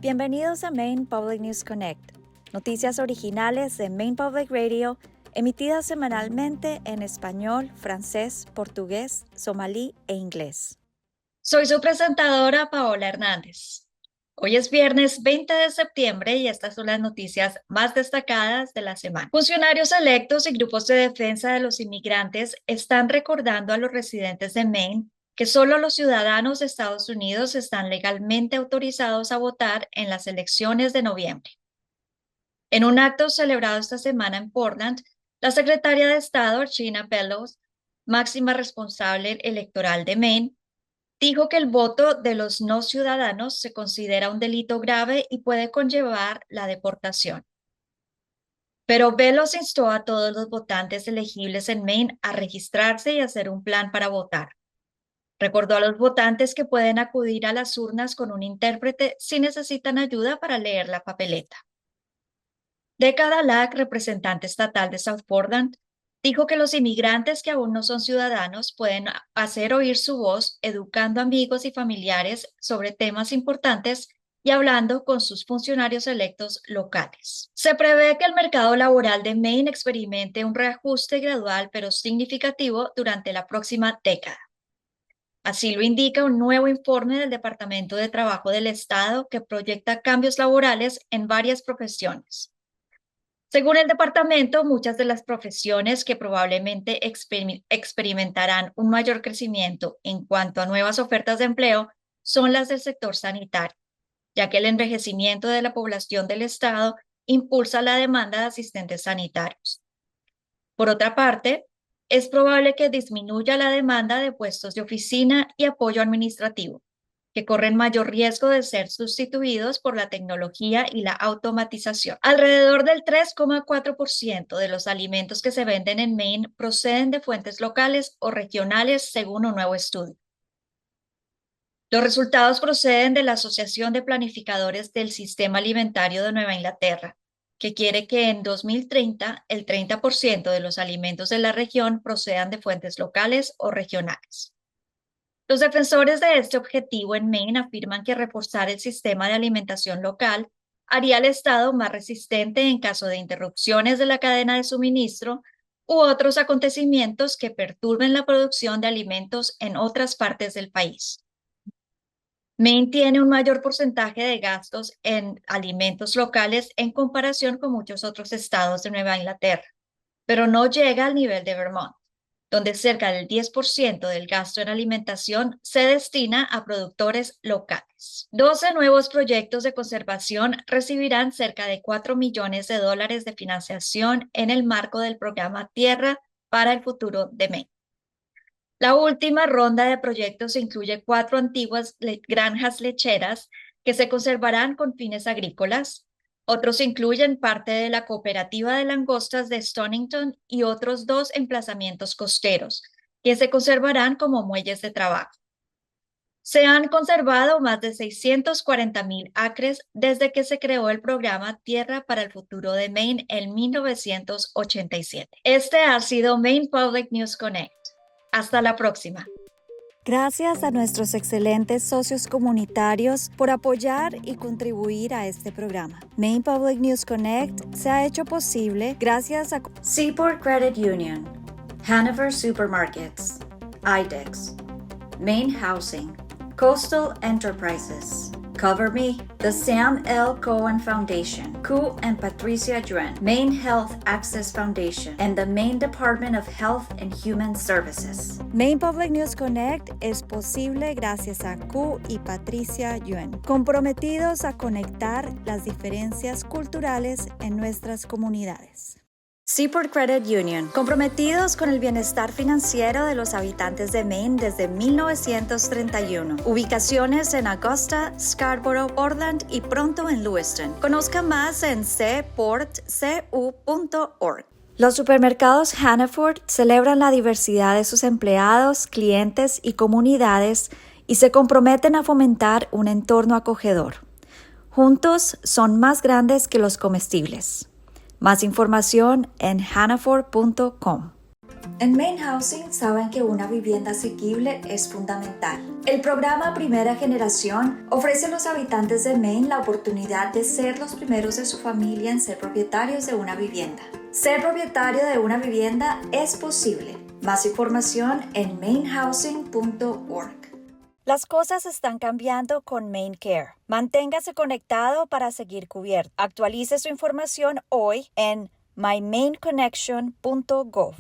Bienvenidos a Maine Public News Connect, noticias originales de Maine Public Radio, emitidas semanalmente en español, francés, portugués, somalí e inglés. Soy su presentadora, Paola Hernández. Hoy es viernes 20 de septiembre y estas son las noticias más destacadas de la semana. Funcionarios electos y grupos de defensa de los inmigrantes están recordando a los residentes de Maine que solo los ciudadanos de Estados Unidos están legalmente autorizados a votar en las elecciones de noviembre. En un acto celebrado esta semana en Portland, la secretaria de Estado, Gina Pelosi, máxima responsable electoral de Maine, dijo que el voto de los no ciudadanos se considera un delito grave y puede conllevar la deportación. Pero Pelosi instó a todos los votantes elegibles en Maine a registrarse y hacer un plan para votar. Recordó a los votantes que pueden acudir a las urnas con un intérprete si necesitan ayuda para leer la papeleta. Decca Lack, representante estatal de South Portland, dijo que los inmigrantes que aún no son ciudadanos pueden hacer oír su voz educando amigos y familiares sobre temas importantes y hablando con sus funcionarios electos locales. Se prevé que el mercado laboral de Maine experimente un reajuste gradual pero significativo durante la próxima década. Así lo indica un nuevo informe del Departamento de Trabajo del Estado que proyecta cambios laborales en varias profesiones. Según el departamento, muchas de las profesiones que probablemente experimentarán un mayor crecimiento en cuanto a nuevas ofertas de empleo son las del sector sanitario, ya que el envejecimiento de la población del estado impulsa la demanda de asistentes sanitarios. Por otra parte, es probable que disminuya la demanda de puestos de oficina y apoyo administrativo, que corren mayor riesgo de ser sustituidos por la tecnología y la automatización. Alrededor del 3,4% de los alimentos que se venden en Maine proceden de fuentes locales o regionales, según un nuevo estudio. Los resultados proceden de la Asociación de Planificadores del Sistema Alimentario de Nueva Inglaterra, que quiere que en 2030 el 30% de los alimentos de la región procedan de fuentes locales o regionales. Los defensores de este objetivo en Maine afirman que reforzar el sistema de alimentación local haría al Estado más resistente en caso de interrupciones de la cadena de suministro u otros acontecimientos que perturben la producción de alimentos en otras partes del país. Maine tiene un mayor porcentaje de gastos en alimentos locales en comparación con muchos otros estados de Nueva Inglaterra, pero no llega al nivel de Vermont, donde cerca del 10% del gasto en alimentación se destina a productores locales. 12 nuevos proyectos de conservación recibirán cerca de $4 millones de financiación en el marco del programa Tierra para el Futuro de Maine. La última ronda de proyectos incluye 4 antiguas granjas lecheras que se conservarán con fines agrícolas. Otros incluyen parte de la cooperativa de langostas de Stonington y otros 2 emplazamientos costeros, que se conservarán como muelles de trabajo. Se han conservado más de 640,000 acres desde que se creó el programa Tierra para el Futuro de Maine en 1987. Este ha sido Maine Public News Connect. Hasta la próxima. Gracias a nuestros excelentes socios comunitarios por apoyar y contribuir a este programa. Maine Public News Connect se ha hecho posible gracias a Seaport Credit Union, Hanover Supermarkets, IDEX, Maine Housing, Coastal Enterprises, Cover Me, the Sam L. Cohen Foundation, Ku and Patricia Yuen, Maine Health Access Foundation, and the Maine Department of Health and Human Services. Maine Public News Connect es posible gracias a Ku y Patricia Yuen, comprometidos a conectar las diferencias culturales en nuestras comunidades. Seaport Credit Union, comprometidos con el bienestar financiero de los habitantes de Maine desde 1931. Ubicaciones en Augusta, Scarborough, Portland y pronto en Lewiston. Conozca más en cportcu.org. Los supermercados Hannaford celebran la diversidad de sus empleados, clientes y comunidades y se comprometen a fomentar un entorno acogedor. Juntos son más grandes que los comestibles. Más información en hannaford.com. En Maine Housing saben que una vivienda asequible es fundamental. El programa Primera Generación ofrece a los habitantes de Maine la oportunidad de ser los primeros de su familia en ser propietarios de una vivienda. Ser propietario de una vivienda es posible. Más información en mainehousing.org. Las cosas están cambiando con MaineCare. Manténgase conectado para seguir cubierto. Actualice su información hoy en mymainconnection.gov.